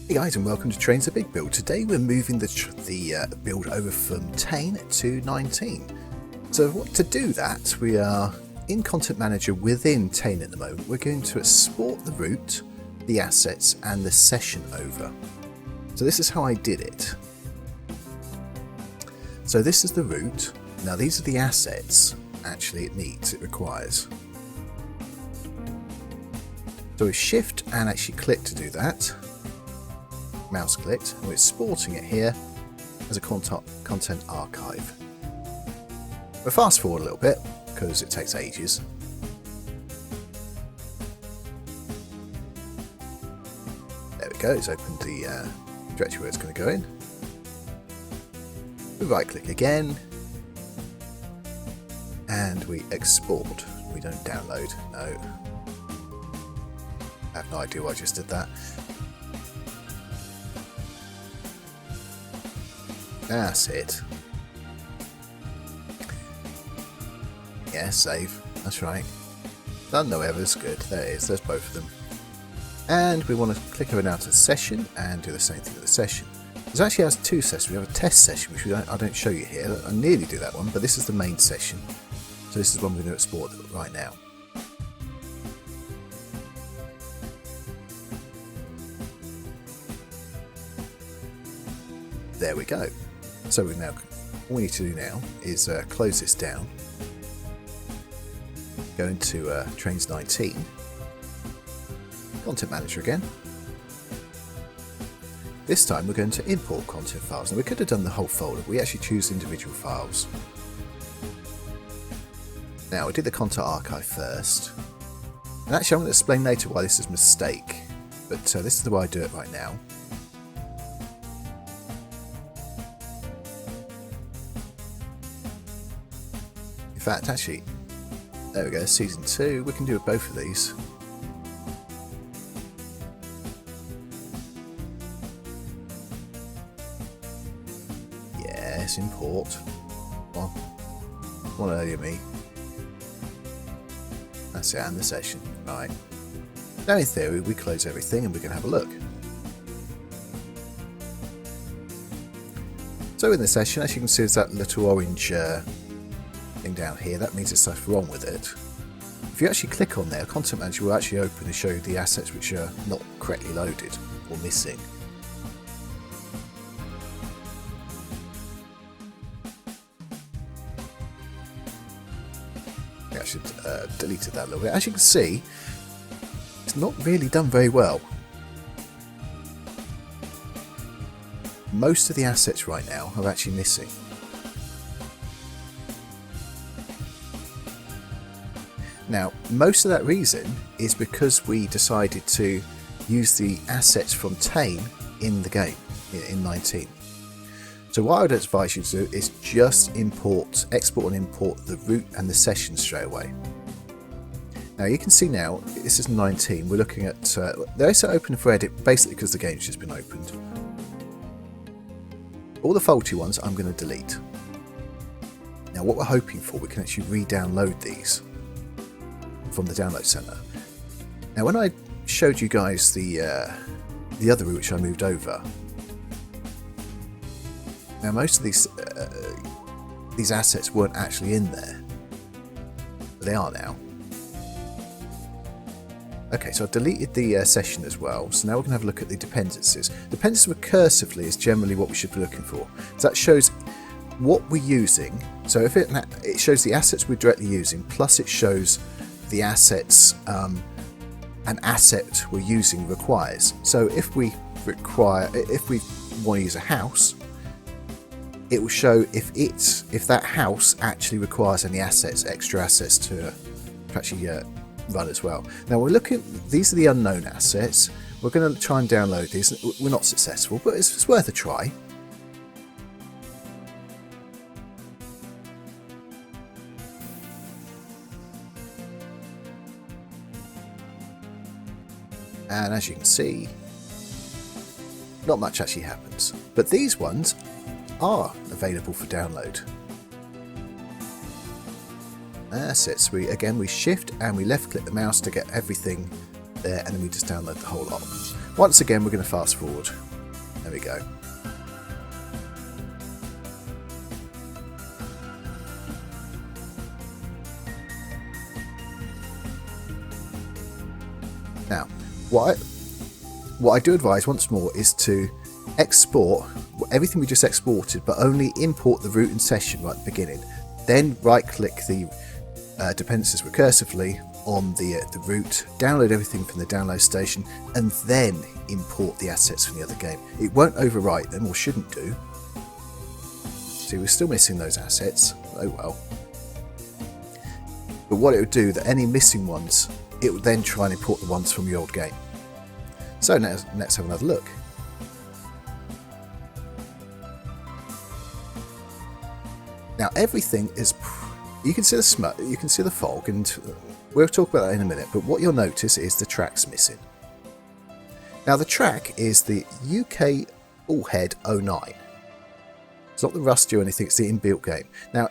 Hey guys, and welcome to Trainz the Big Build. Today we're moving the build over from TANE to 19. So to do that, we are in Content Manager within TANE at the moment. We're going to export the route, the assets, and the session over. So this is how I did it. So this is the route. Now these are the assets actually it requires. So we shift and actually click to do that. Mouse clicked, and we're exporting it here as a content archive. We'll fast forward a little bit because it takes ages. There we go, it's opened the directory where it's going to go in. We right click again and we export. We don't download, no. I have no idea why I just did that. That's it. Yeah, save. That's right. None, no errors. Good. There it is. There's both of them. And we want to click over now to the session and do the same thing with the session. It actually has two sessions. We have a test session, which I don't show you here. I nearly do that one, but this is the main session. So this is one we're going to export right now. There we go. So all we need to do now is close this down, go into Trainz 19, Content Manager again. This time we're going to import content files. Now we could have done the whole folder, but we actually choose individual files. Now we did the content archive first, and actually I'm going to explain later why this is a mistake, but this is the way I do it right now. In fact, actually, there we go, season 2, we can do both of these. Yes, import. One earlier me. That's it, and the session. Right. Now in theory, we close everything and we can have a look. So in the session, as you can see, there's that little orange thing down here. That means there's stuff wrong with it. If you actually click on there, Content Manager will actually open and show you the assets which are not correctly loaded or missing. I should deleted that a little bit. As you can see, it's not really done very well. Most of the assets right now are actually missing. Now, most of that reason is because we decided to use the assets from TANE in the game, in 19. So what I would advise you to do is just export and import the route and the session straight away. Now you can see now, this is 19, we're looking at, they're also open for edit, basically because the game's just been opened. All the faulty ones I'm going to delete. Now what we're hoping for, we can actually re-download these from the download center. Now when I showed you guys the other route which I moved over, now most of these assets weren't actually in there, but they are now. Okay, so I've deleted the session as well, so now we're going to have a look at the dependencies. Dependencies recursively is generally what we should be looking for. So that shows what we're using, so if it shows the assets we're directly using, plus it shows the assets an asset we're using requires. So if we want to use a house, it will show if that house actually requires any extra assets to actually run as well. Now we're looking, these are the unknown assets. We're going to try and download these. We're not successful, but it's worth a try. And as you can see, not much actually happens. But these ones are available for download. That's it. So we shift and we left click the mouse to get everything there, and then we just download the whole lot. Once again, we're going to fast forward. There we go. Now, what I do advise once more is to export everything we just exported, but only import the root and session right at the beginning. Then right-click the dependencies recursively on the root, download everything from the download station, and then import the assets from the other game. It won't overwrite them, or shouldn't do. See, we're still missing those assets. Oh well. But what it would do, that any missing ones, it would then try and import the ones from the old game. So now let's have another look. Now everything is, you can see the smut, you can see the fog, and we'll talk about that in a minute, but what you'll notice is the track's missing. Now the track is the UK Bullhead 09. It's not the Rusty or anything, it's the inbuilt game. Now,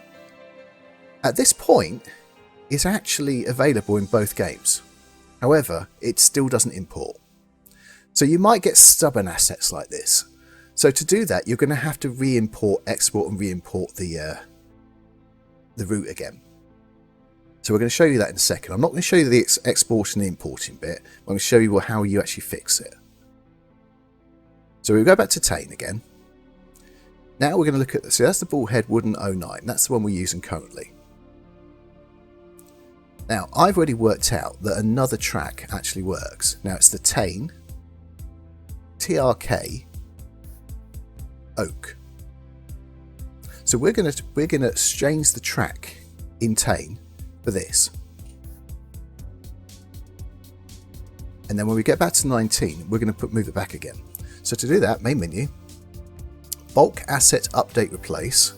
at this point, it's actually available in both games. However, it still doesn't import. So you might get stubborn assets like this. So to do that, you're going to have to re-import, export and re-import the root again. So we're going to show you that in a second. I'm not going to show you the exporting and importing bit. I'm going to show you how you actually fix it. So we'll go back to TANE again. Now we're going to look at, so that's the Bullhead Wooden 09. That's the one we're using currently. Now, I've already worked out that another track actually works. Now, it's the TANE TRK Oak. So we're gonna exchange the track in TANE for this. And then when we get back to 19, we're going to move it back again. So to do that, main menu, bulk asset update replace.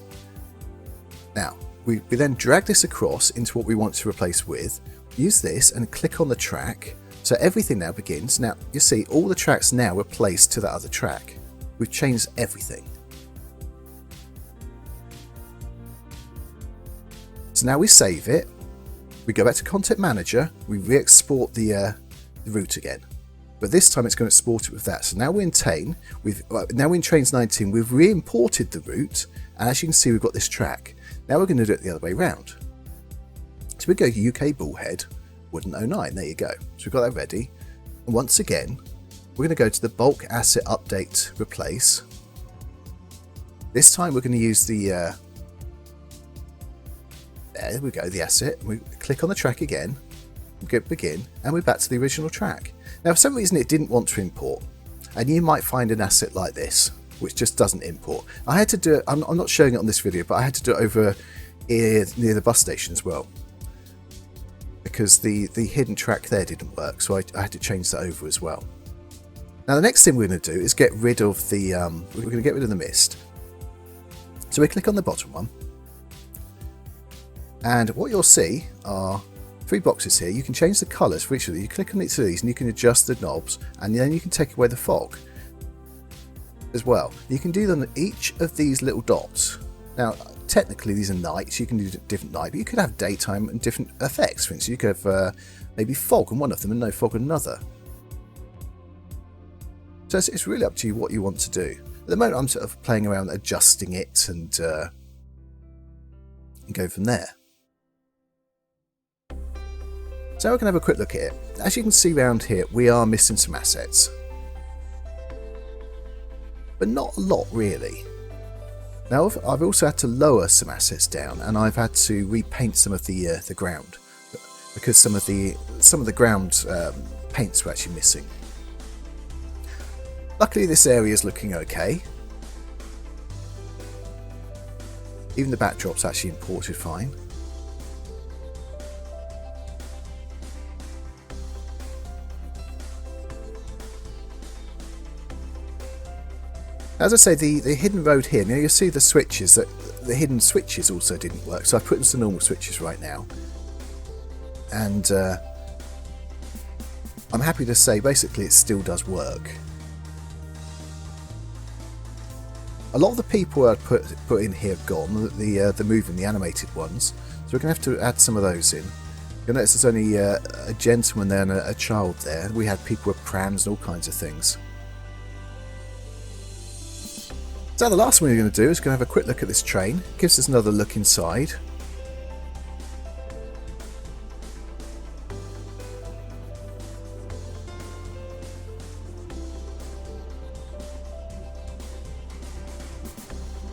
Now, we then drag this across into what we want to replace with, use this and click on the track. So everything now begins. Now you see all the tracks now replaced to that other track. We've changed everything. So now we save it. We go back to Content Manager. We re-export the root again. But this time it's going to export it with that. So now we're in TANE. Now we're in Trainz 19. We've re-imported the root. And as you can see, we've got this track. Now we're going to do it the other way around. So we go UK Bullhead Wooden 09. There you go. So we've got that ready. And once again, we're going to go to the bulk asset update replace. This time we're going to use the there we go, the asset. We click on the track again, we go begin, and we're back to the original track. Now for some reason it didn't want to import, and you might find an asset like this which just doesn't import. I had to do it, I'm not showing it on this video, but I had to do it over near the bus station as well, because the hidden track there didn't work, so I had to change that over as well. Now the next thing we're going to do is get rid of the we're going to get rid of the mist. So we click on the bottom one, and what you'll see are 3 boxes here. You can change the colours for each of these. You click on each of these and you can adjust the knobs, and then you can take away the fog as well. You can do them at each of these little dots. Now technically these are nights, you can do different night, but you could have daytime and different effects. For instance, you could have maybe fog on one of them and no fog on another. So it's really up to you what you want to do. At the moment I'm sort of playing around adjusting it and go from there. So we can have a quick look at it. As you can see around here, we are missing some assets, but not a lot really. Now I've also had to lower some assets down, and I've had to repaint some of the ground, because some of the ground paints were actually missing. Luckily this area is looking okay. Even the backdrop's actually imported fine. As I say, the hidden road here, now you'll see the switches, that the hidden switches also didn't work, so I've put in some normal switches right now. And I'm happy to say basically it still does work. A lot of the people I put in here have gone, the moving, the animated ones, so we're going to have to add some of those in. You'll notice there's only a gentleman there and a child there. We had people with prams and all kinds of things. So the last one we're going to do is going to have a quick look at this train. Gives us another look inside.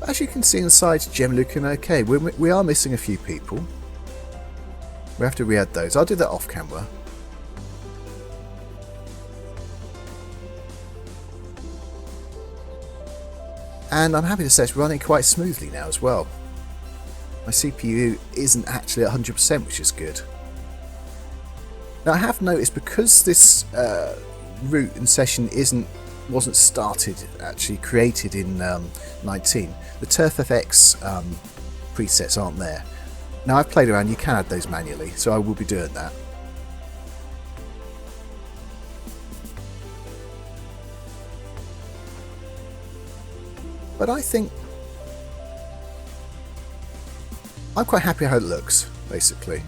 As you can see inside, it's generally looking okay. We are missing a few people. We have to re-add those. I'll do that off camera. And I'm happy to say it's running quite smoothly now as well. My CPU isn't actually at 100%, which is good. Now I have noticed, because this route and session wasn't started, actually created in 19, the TurfFX presets aren't there. Now I've played around, you can add those manually, so I will be doing that. But I think I'm quite happy how it looks, basically.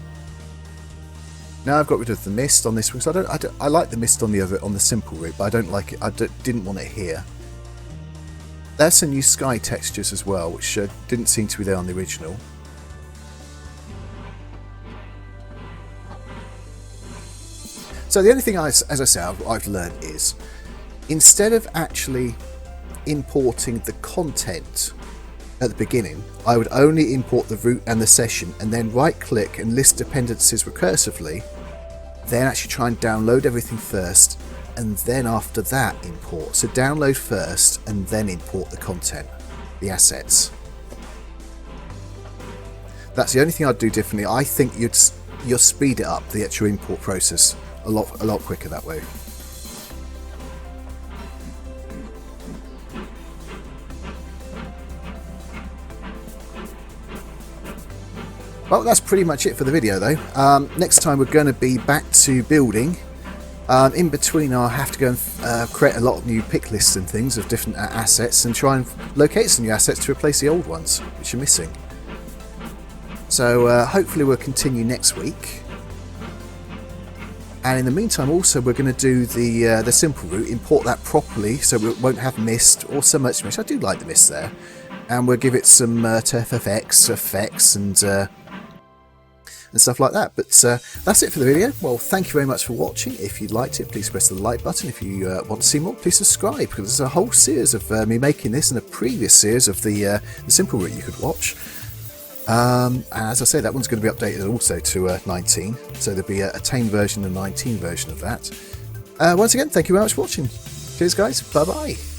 Now I've got rid of the mist on this one, so I like the mist on the simple route, but I don't like it. I didn't want it here. There's some new sky textures as well, which didn't seem to be there on the original. So the only thing, as I say, I've learned is, instead of actually importing the content at the beginning, I would only import the route and the session, and then right click and list dependencies recursively, then actually try and download everything first, and then after that import. So download first and then import the content, the assets. That's the only thing I'd do differently. I think you'll speed it up, the actual import process, a lot quicker that way. Well, that's pretty much it for the video though. Next time we're going to be back to building. In between I'll have to go and create a lot of new pick lists and things of different assets, and try and locate some new assets to replace the old ones which are missing. So hopefully we'll continue next week. And in the meantime also we're going to do the simple route, import that properly so we won't have mist or so much mist. I do like the mist there. And we'll give it some TurfFX effects and stuff like that. But that's it for the video. Well, thank you very much for watching. If you liked it, please press the like button. If you want to see more, please subscribe, because there's a whole series of me making this, and a previous series of the simple route you could watch. And as I say, that one's going to be updated also to 19, so there'll be a TANE version and a 19 version of that. Once again, thank you very much for watching. Cheers guys, bye bye.